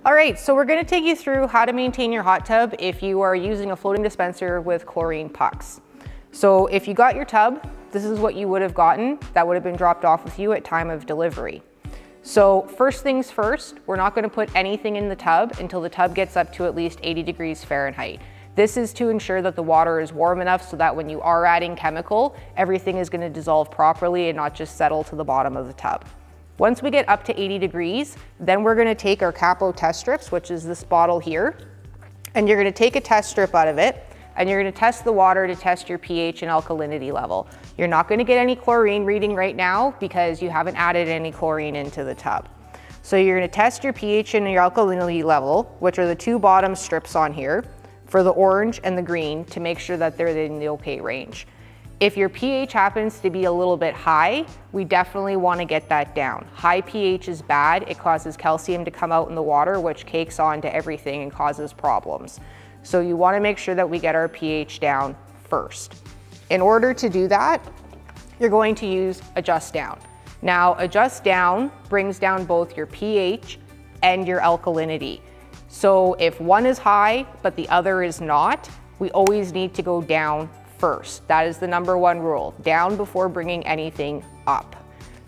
All right, so we're gonna take you through how to maintain your hot tub if you are using a floating dispenser with chlorine pucks. So if you got your tub, this is what you would have gotten that would have been dropped off with you at time of delivery. So first things first, we're not gonna put anything in the tub until the tub gets up to at least 80 degrees Fahrenheit. This is to ensure that the water is warm enough so that when you are adding chemical, everything is gonna dissolve properly and not just settle to the bottom of the tub. Once we get up to 80 degrees, then we're gonna take our capo test strips, which is this bottle here, and you're gonna take a test strip out of it, and you're gonna test the water to test your pH and alkalinity level. You're not gonna get any chlorine reading right now because you haven't added any chlorine into the tub. So you're gonna test your pH and your alkalinity level, which are the two bottom strips on here, for the orange and the green, to make sure that they're in the okay range. If your pH happens to be a little bit high, we definitely want to get that down. High pH is bad. It causes calcium to come out in the water, which cakes on to everything and causes problems. So you want to make sure that we get our pH down first. In order to do that, you're going to use Adjust Down. Now, Adjust Down brings down both your pH and your alkalinity. So if one is high, but the other is not, we always need to go down first. That is the #1 rule, down before bringing anything up.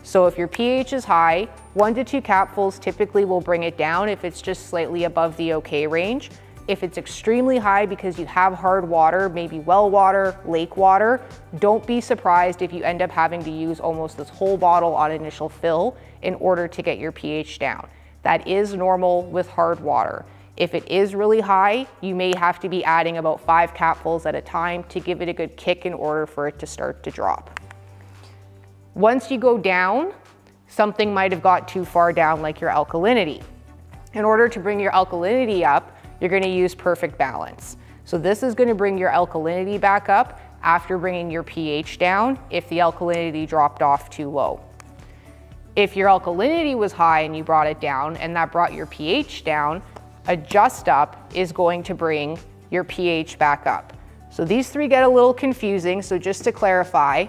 So if your pH is high, 1 to 2 capfuls typically will bring it down if it's just slightly above the okay range. If it's extremely high because you have hard water, maybe well water, lake water, don't be surprised if you end up having to use almost this whole bottle on initial fill in order to get your pH down. That is normal with hard water. If it is really high, you may have to be adding about 5 capfuls at a time to give it a good kick in order for it to start to drop. Once you go down, something might have got too far down, like your alkalinity. In order to bring your alkalinity up, you're going to use Perfect Balance. So this is going to bring your alkalinity back up after bringing your pH down if the alkalinity dropped off too low. If your alkalinity was high and you brought it down and that brought your pH down, Adjust Up is going to bring your pH back up. So these three get a little confusing, so just to clarify,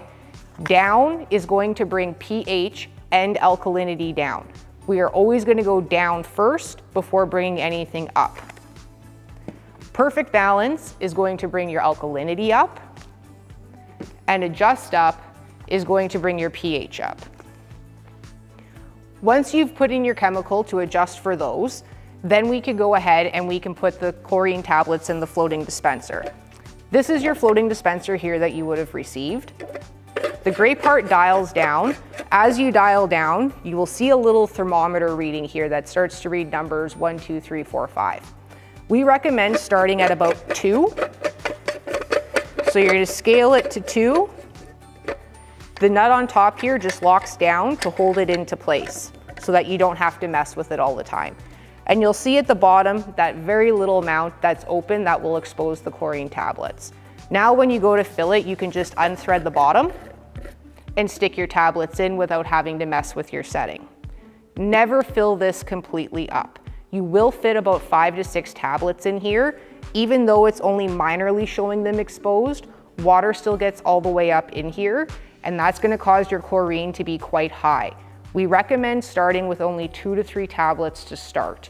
down is going to bring pH and alkalinity down. We are always going to go down first before bringing anything up. Perfect Balance is going to bring your alkalinity up, and Adjust Up is going to bring your pH up. Once you've put in your chemical to adjust for those, then we can go ahead and we can put the chlorine tablets in the floating dispenser. This is your floating dispenser here that you would have received. The gray part dials down. As you dial down, you will see a little thermometer reading here that starts to read numbers 1, 2, 3, 4, 5. We recommend starting at about 2. So you're going to scale it to 2. The nut on top here just locks down to hold it into place so that you don't have to mess with it all the time. And you'll see at the bottom that very little amount that's open that will expose the chlorine tablets. Now when you go to fill it, you can just unthread the bottom and stick your tablets in without having to mess with your setting. Never fill this completely up. You will fit about 5 to 6 tablets in here. Even though it's only minorly showing them exposed, water still gets all the way up in here, and that's going to cause your chlorine to be quite high. We recommend starting with only 2 to 3 tablets to start.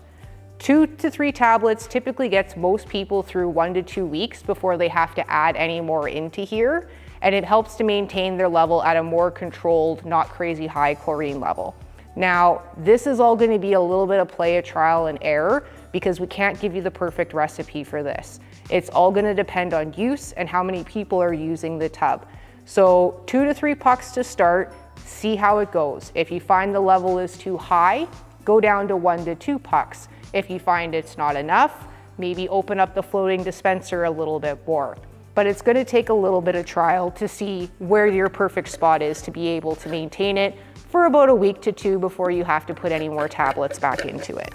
2 to 3 tablets typically gets most people through 1 to 2 weeks before they have to add any more into here, and it helps to maintain their level at a more controlled, not crazy high chlorine level. Now, this is all going to be a little bit of play of trial and error because we can't give you the perfect recipe for this. It's all going to depend on use and how many people are using the tub. So 2 to 3 pucks to start. See how it goes. If you find the level is too high, go down to 1 to 2 pucks. If you find it's not enough, maybe open up the floating dispenser a little bit more. But it's going to take a little bit of trial to see where your perfect spot is to be able to maintain it for about a week to 2 before you have to put any more tablets back into it.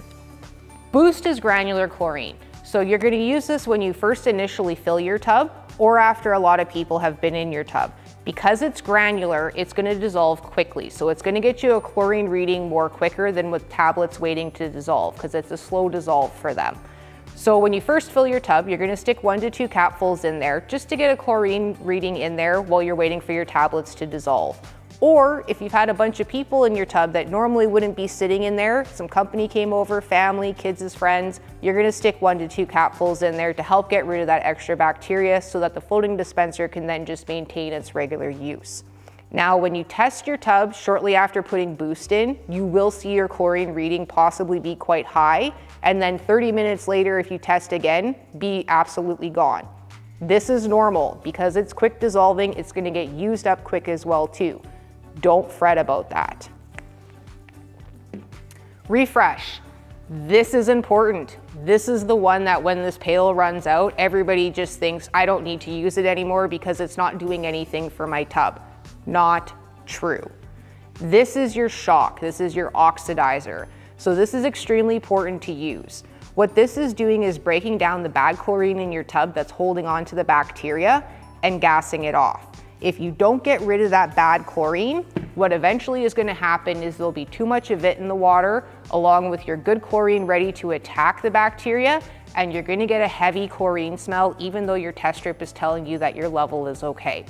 Boost is granular chlorine. So you're going to use this when you first initially fill your tub or after a lot of people have been in your tub. Because it's granular, it's going to dissolve quickly. So it's going to get you a chlorine reading more quicker than with tablets waiting to dissolve because it's a slow dissolve for them. So when you first fill your tub, you're going to stick 1 to 2 capfuls in there just to get a chlorine reading in there while you're waiting for your tablets to dissolve. Or if you've had a bunch of people in your tub that normally wouldn't be sitting in there, some company came over, family, kids as friends, you're gonna stick 1 to 2 capfuls in there to help get rid of that extra bacteria so that the floating dispenser can then just maintain its regular use. Now, when you test your tub shortly after putting Boost in, you will see your chlorine reading possibly be quite high, and then 30 minutes later, if you test again, be absolutely gone. This is normal. Because it's quick dissolving, it's gonna get used up quick as well too. Don't fret about that. Refresh. This is important. This is the one that when this pail runs out, everybody just thinks, I don't need to use it anymore because it's not doing anything for my tub. Not true. This is your shock. This is your oxidizer. So this is extremely important to use. What this is doing is breaking down the bad chlorine in your tub that's holding on to the bacteria and gassing it off. If you don't get rid of that bad chlorine, what eventually is going to happen is there'll be too much of it in the water, along with your good chlorine ready to attack the bacteria, and you're going to get a heavy chlorine smell even though your test strip is telling you that your level is okay.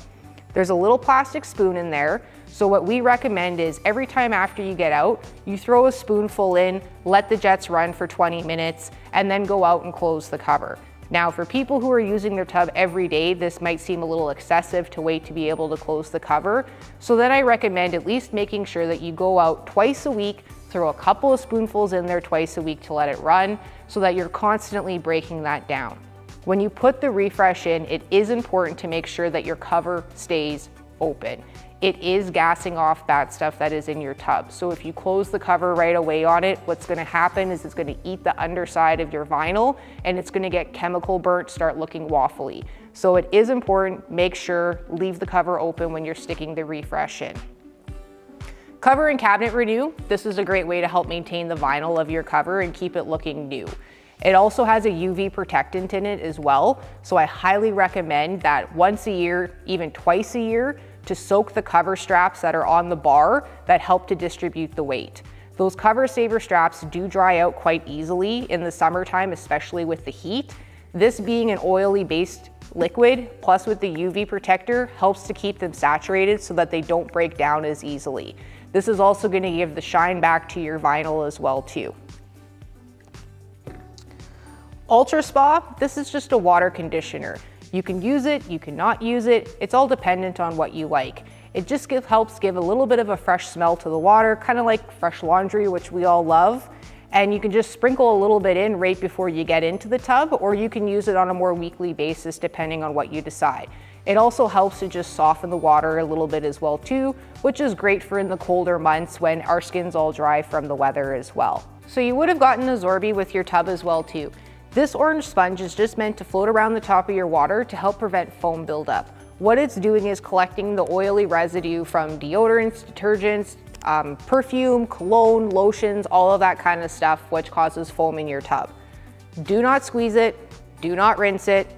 There's a little plastic spoon in there, so what we recommend is every time after you get out, you throw a spoonful in, let the jets run for 20 minutes, and then go out and close the cover. Now, for people who are using their tub every day, this might seem a little excessive to wait to be able to close the cover. So then I recommend at least making sure that you go out twice a week, throw a couple of spoonfuls in there twice a week to let it run so that you're constantly breaking that down. When you put the refresh in, it is important to make sure that your cover stays open. It is gassing off bad stuff that is in your tub. So if you close the cover right away on it, what's gonna happen is it's gonna eat the underside of your vinyl and it's gonna get chemical burnt, start looking waffly. So it is important, make sure, leave the cover open when you're sticking the refresh in. Cover and cabinet renew. This is a great way to help maintain the vinyl of your cover and keep it looking new. It also has a UV protectant in it as well. So I highly recommend that once a year, even twice a year, to soak the cover straps that are on the bar that help to distribute the weight. Those cover saver straps do dry out quite easily in the summertime, especially with the heat. This being an oily based liquid, plus with the UV protector, helps to keep them saturated so that they don't break down as easily. This is also going to give the shine back to your vinyl as well too. Ultra Spa, this is just a water conditioner. You can use it, you cannot use it. It's all dependent on what you like. It just helps give a little bit of a fresh smell to the water, kind of like fresh laundry, which we all love. And you can just sprinkle a little bit in right before you get into the tub, or you can use it on a more weekly basis depending on what you decide. It also helps to just soften the water a little bit as well too, which is great for in the colder months when our skin's all dry from the weather as well. So you would have gotten a Zorby with your tub as well too. This orange sponge is just meant to float around the top of your water to help prevent foam buildup. What it's doing is collecting the oily residue from deodorants, detergents, perfume, cologne, lotions, all of that kind of stuff, which causes foam in your tub. Do not squeeze it, do not rinse it,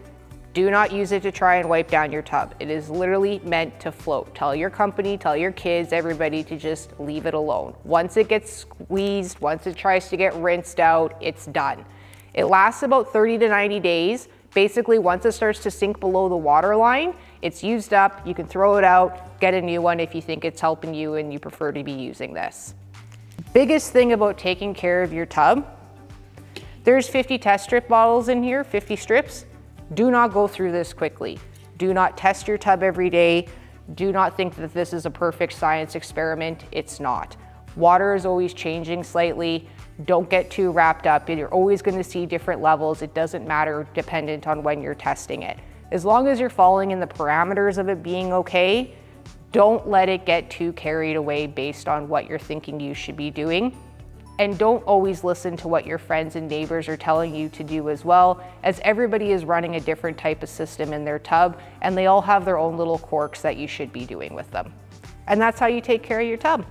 do not use it to try and wipe down your tub. It is literally meant to float. Tell your company, tell your kids, everybody to just leave it alone. Once it gets squeezed, once it tries to get rinsed out, it's done. It lasts about 30 to 90 days. Basically, once it starts to sink below the water line, it's used up, you can throw it out, get a new one if you think it's helping you and you prefer to be using this. Biggest thing about taking care of your tub, there's 50 test strip bottles in here, 50 strips. Do not go through this quickly. Do not test your tub every day. Do not think that this is a perfect science experiment. It's not. Water is always changing slightly. Don't get too wrapped up. You're always going to see different levels. It doesn't matter dependent on when you're testing it. As long as you're falling in the parameters of it being okay, don't let it get too carried away based on what you're thinking you should be doing. And don't always listen to what your friends and neighbors are telling you to do as well, as everybody is running a different type of system in their tub and they all have their own little quirks that you should be doing with them. And that's how you take care of your tub.